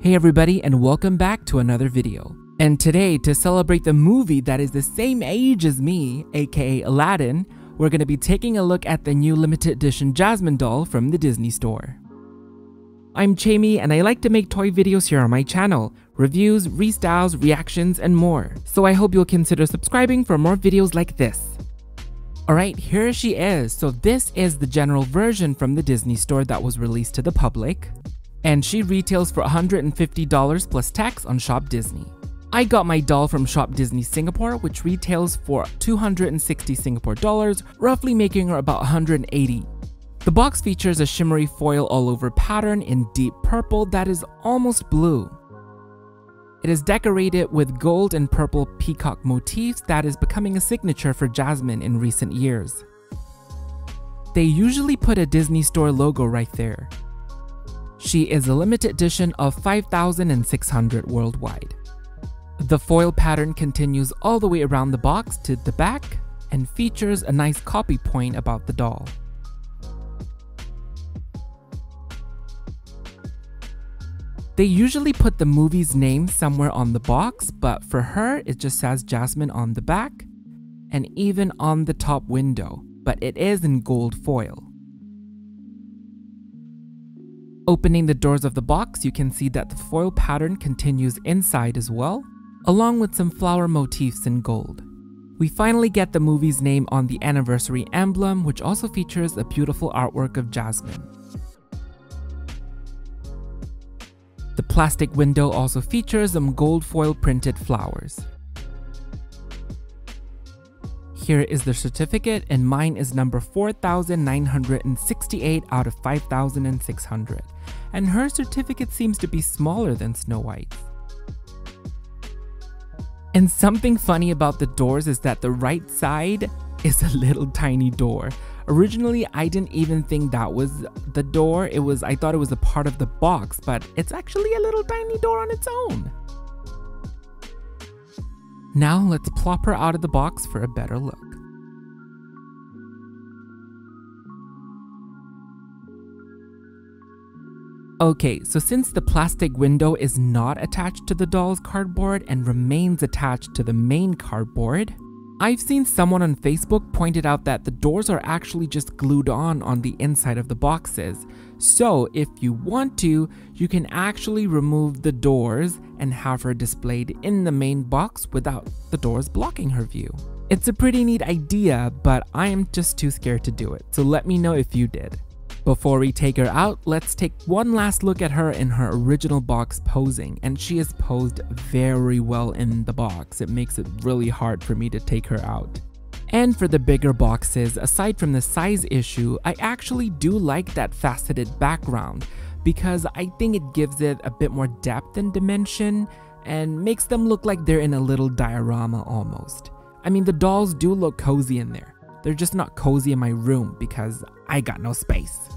Hey everybody, and welcome back to another video. And today, to celebrate the movie that is the same age as me, aka Aladdin, we're going to be taking a look at the new limited edition Jasmine doll from the Disney store. I'm Chamie, and I like to make toy videos here on my channel, reviews, restyles, reactions, and more. So I hope you'll consider subscribing for more videos like this. Alright, here she is. So this is the general version from the Disney store that was released to the public. And she retails for $150 plus tax on Shop Disney. I got my doll from Shop Disney Singapore, which retails for 260 Singapore dollars, roughly making her about 180. The box features a shimmery foil all over pattern in deep purple that is almost blue. It is decorated with gold and purple peacock motifs that is becoming a signature for Jasmine in recent years. They usually put a Disney store logo right there. She is a limited edition of 5,600 worldwide. The foil pattern continues all the way around the box to the back and features a nice copy point about the doll. They usually put the movie's name somewhere on the box, but for her it just says Jasmine on the back and even on the top window, but it is in gold foil. Opening the doors of the box, you can see that the foil pattern continues inside as well, along with some flower motifs in gold. We finally get the movie's name on the anniversary emblem, which also features a beautiful artwork of Jasmine. The plastic window also features some gold foil printed flowers. Here is the certificate, and mine is number 4,968 out of 5,600. And her certificate seems to be smaller than Snow White's. And something funny about the doors is that the right side is a little tiny door. Originally, I didn't even think that was the door. I thought it was a part of the box, but it's actually a little tiny door on its own. Now let's plop her out of the box for a better look. Okay, so since the plastic window is not attached to the doll's cardboard and remains attached to the main cardboard, I've seen someone on Facebook pointed out that the doors are actually just glued on the inside of the boxes. So if you want to, you can actually remove the doors and have her displayed in the main box without the doors blocking her view. It's a pretty neat idea, but I am just too scared to do it, so let me know if you did. Before we take her out, let's take one last look at her in her original box posing, and she is posed very well in the box. It makes it really hard for me to take her out. And for the bigger boxes, aside from the size issue, I actually do like that faceted background because I think it gives it a bit more depth and dimension and makes them look like they're in a little diorama almost. I mean, the dolls do look cozy in there. They're just not cozy in my room because I got no space.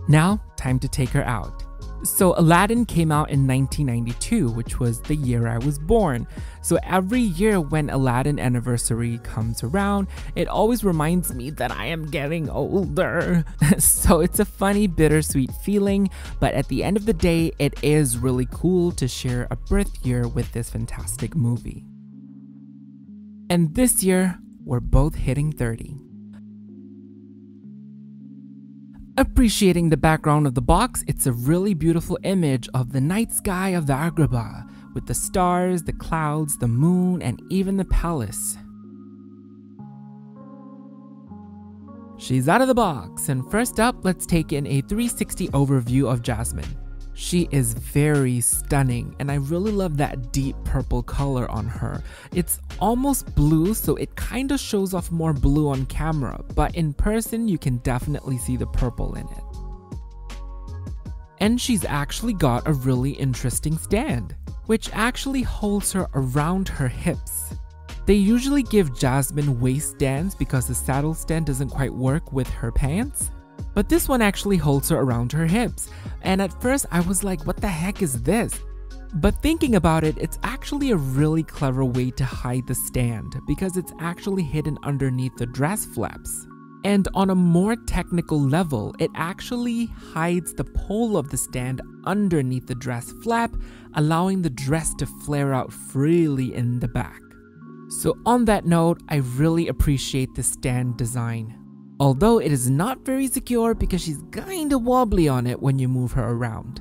Now, time to take her out. So Aladdin came out in 1992, which was the year I was born. So every year when Aladdin anniversary comes around, it always reminds me that I am getting older. So it's a funny, bittersweet feeling, but at the end of the day, it is really cool to share a birth year with this fantastic movie. And this year, we're both hitting 30. Appreciating the background of the box, it's a really beautiful image of the night sky of the Agrabah, with the stars, the clouds, the moon, and even the palace. She's out of the box, and first up, let's take in a 360 overview of Jasmine. She is very stunning, and I really love that deep purple color on her. It's almost blue, so it kind of shows off more blue on camera, but in person you can definitely see the purple in it. And she's actually got a really interesting stand, which actually holds her around her hips. They usually give Jasmine waist stands because the saddle stand doesn't quite work with her pants. But this one actually holds her around her hips, and at first I was like, what the heck is this? But thinking about it, it's actually a really clever way to hide the stand because it's actually hidden underneath the dress flaps. And on a more technical level, it actually hides the pole of the stand underneath the dress flap, allowing the dress to flare out freely in the back. So on that note, I really appreciate the stand design. Although it is not very secure because she's kinda wobbly on it when you move her around.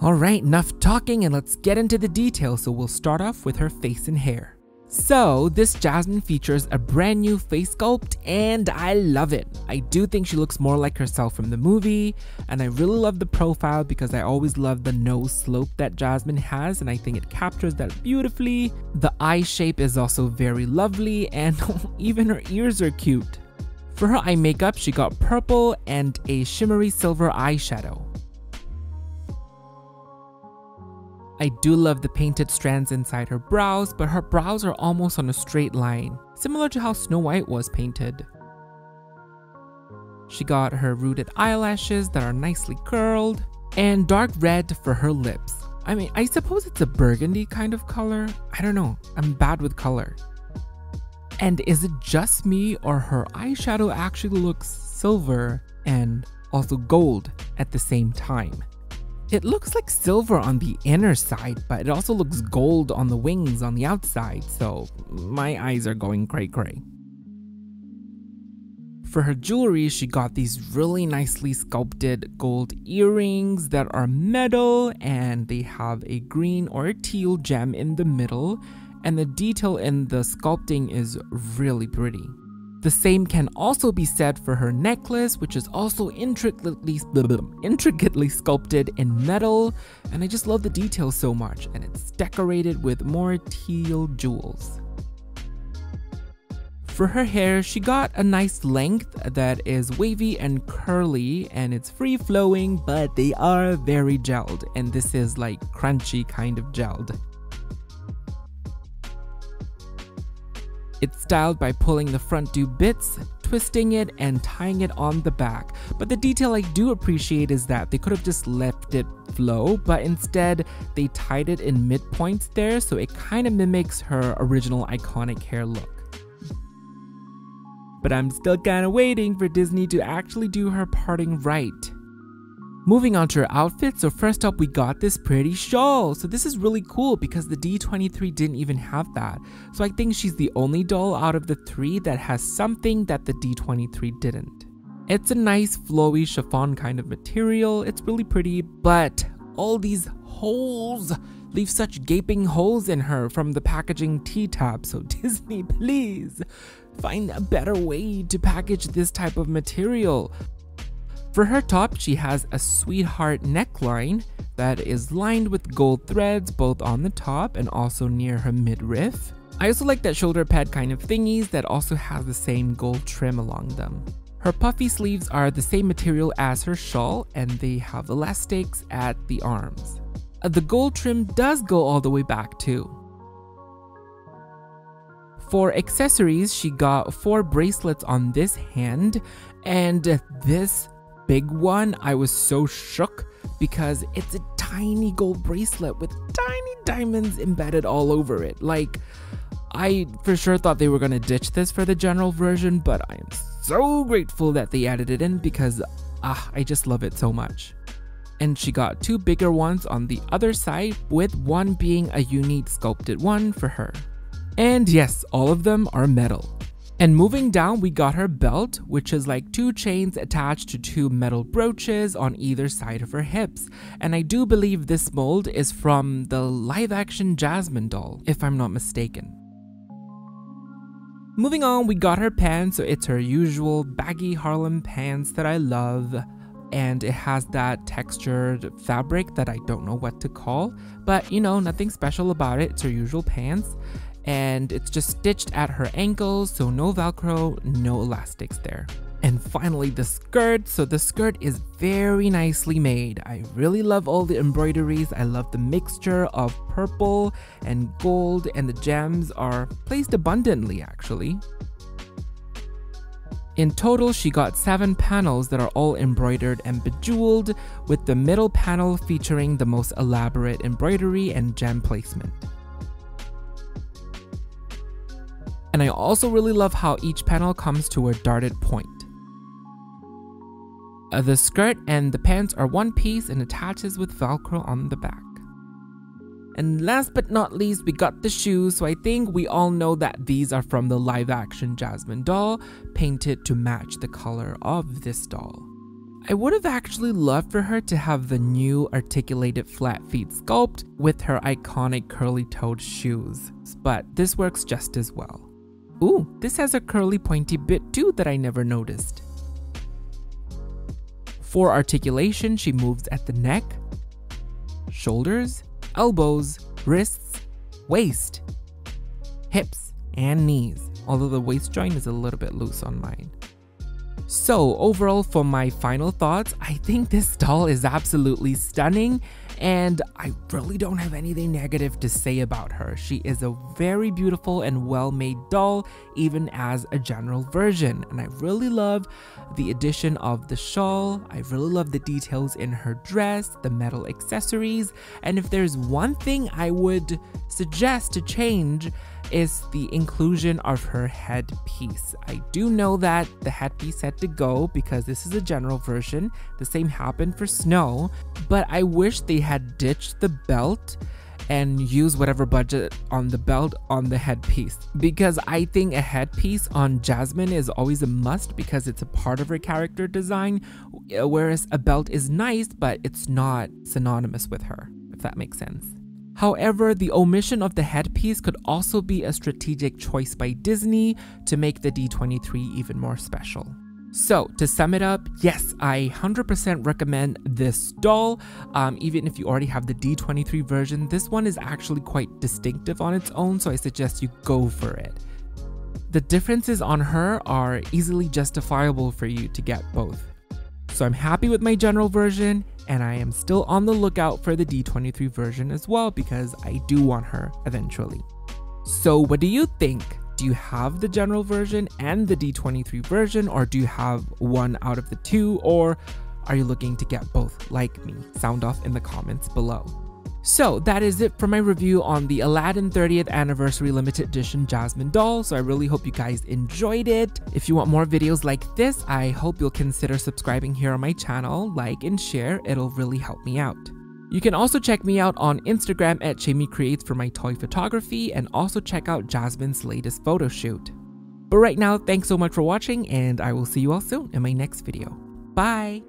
Alright, enough talking and let's get into the details, so we'll start off with her face and hair. So this Jasmine features a brand new face sculpt and I love it. I do think she looks more like herself from the movie, and I really love the profile because I always love the nose slope that Jasmine has, and I think it captures that beautifully. The eye shape is also very lovely, and even her ears are cute. For her eye makeup, she got purple and a shimmery silver eyeshadow. I do love the painted strands inside her brows, but her brows are almost on a straight line, similar to how Snow White was painted. She got her rooted eyelashes that are nicely curled, and dark red for her lips. I mean, I suppose it's a burgundy kind of color. I don't know, I'm bad with color. And is it just me, or her eyeshadow actually looks silver and also gold at the same time? It looks like silver on the inner side, but it also looks gold on the wings on the outside, so my eyes are going cray-cray. For her jewelry, she got these really nicely sculpted gold earrings that are metal, and they have a green or a teal gem in the middle, and the detail in the sculpting is really pretty. The same can also be said for her necklace, which is also intricately sculpted in metal, and I just love the details so much, and it's decorated with more teal jewels. For her hair, she got a nice length that is wavy and curly, and it's free flowing, but they are very gelled, and this is like crunchy kind of gelled. It's styled by pulling the front two bits, twisting it, and tying it on the back. But the detail I do appreciate is that they could have just left it flow, but instead they tied it in midpoints there, so it kind of mimics her original iconic hair look. But I'm still kind of waiting for Disney to actually do her parting right. Moving on to her outfit, so first up we got this pretty shawl. So this is really cool because the D23 didn't even have that. So I think she's the only doll out of the three that has something that the D23 didn't. It's a nice flowy chiffon kind of material, it's really pretty, but all these holes leave such gaping holes in her from the packaging T-tab. So Disney, please find a better way to package this type of material. For her top, she has a sweetheart neckline that is lined with gold threads both on the top and also near her midriff. I also like that shoulder pad kind of thingies that also has the same gold trim along them. Her puffy sleeves are the same material as her shawl, and they have elastics at the arms. The gold trim does go all the way back too. For accessories, she got 4 bracelets on this hand, and this big one, I was so shook because it's a tiny gold bracelet with tiny diamonds embedded all over it. Like, I for sure thought they were gonna ditch this for the general version, but I am so grateful that they added it in because I just love it so much. And she got 2 bigger ones on the other side, with one being a unique sculpted one for her. And yes, all of them are metal. And moving down, we got her belt, which is like 2 chains attached to 2 metal brooches on either side of her hips. And I do believe this mold is from the live-action Jasmine doll, if I'm not mistaken. Moving on, we got her pants, so it's her usual baggy Harlem pants that I love. And it has that textured fabric that I don't know what to call, but you know, nothing special about it. It's her usual pants. And it's just stitched at her ankles, so no Velcro, no elastics there. And finally the skirt. So the skirt is very nicely made. I really love all the embroideries. I love the mixture of purple and gold, and the gems are placed abundantly actually. In total, she got 7 panels that are all embroidered and bejeweled, with the middle panel featuring the most elaborate embroidery and gem placement. And I also really love how each panel comes to a darted point. The skirt and the pants are one piece and attaches with Velcro on the back. And last but not least, we got the shoes. So I think we all know that these are from the live action Jasmine doll, painted to match the color of this doll. I would have actually loved for her to have the new articulated flat feet sculpt with her iconic curly-toed shoes, but this works just as well. Ooh, this has a curly pointy bit too that I never noticed. For articulation, she moves at the neck, shoulders, elbows, wrists, waist, hips, and knees, although the waist joint is a little bit loose on mine. So overall, for my final thoughts, I think this doll is absolutely stunning, and I really don't have anything negative to say about her. She is a very beautiful and well-made doll, even as a general version, and I really love the addition of the shawl. I really love the details in her dress, the metal accessories, and if there's one thing I would suggest to change is the inclusion of her headpiece. I do know that the headpiece had to go because this is a general version. The same happened for Snow, but I wish they had ditched the belt and used whatever budget on the belt on the headpiece, because I think a headpiece on Jasmine is always a must because it's a part of her character design, whereas a belt is nice, but it's not synonymous with her, if that makes sense. However, the omission of the headpiece could also be a strategic choice by Disney to make the D23 even more special. So, to sum it up, yes, I 100% recommend this doll. Even if you already have the D23 version, this one is actually quite distinctive on its own, so I suggest you go for it. The differences on her are easily justifiable for you to get both. So I'm happy with my general version, and I am still on the lookout for the D23 version as well because I do want her eventually. So what do you think? Do you have the general version and the D23 version, or do you have one out of the two, or are you looking to get both like me? Sound off in the comments below. So that is it for my review on the Aladdin 30th Anniversary Limited Edition Jasmine doll. So I really hope you guys enjoyed it. If you want more videos like this, I hope you'll consider subscribing here on my channel, like and share, it'll really help me out. You can also check me out on Instagram at Jamie Creates for my toy photography, and also check out Jasmine's latest photo shoot. But right now, thanks so much for watching, and I will see you all soon in my next video. Bye!